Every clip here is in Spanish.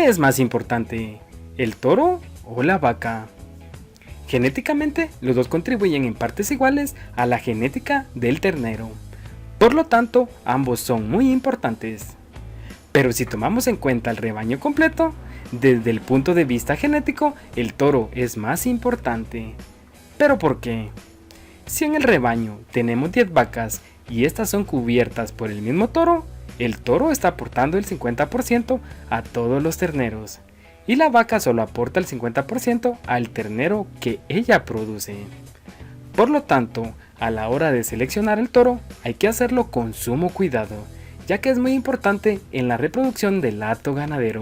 ¿Qué es más importante, el toro o la vaca? Genéticamente, los dos contribuyen en partes iguales a la genética del ternero. Por lo tanto, ambos son muy importantes. Pero si tomamos en cuenta el rebaño completo, desde el punto de vista genético, el toro es más importante. ¿Pero por qué? Si en el rebaño tenemos 10 vacas y estas son cubiertas por el mismo toro, el toro está aportando el 50% a todos los terneros y la vaca solo aporta el 50% al ternero que ella produce. Por lo tanto, a la hora de seleccionar el toro hay que hacerlo con sumo cuidado, ya que es muy importante en la reproducción del hato ganadero.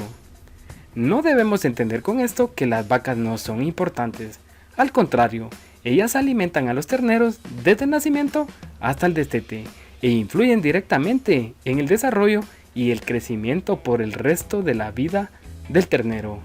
No debemos entender con esto que las vacas no son importantes, al contrario, ellas alimentan a los terneros desde el nacimiento hasta el destete e influyen directamente en el desarrollo y el crecimiento por el resto de la vida del ternero.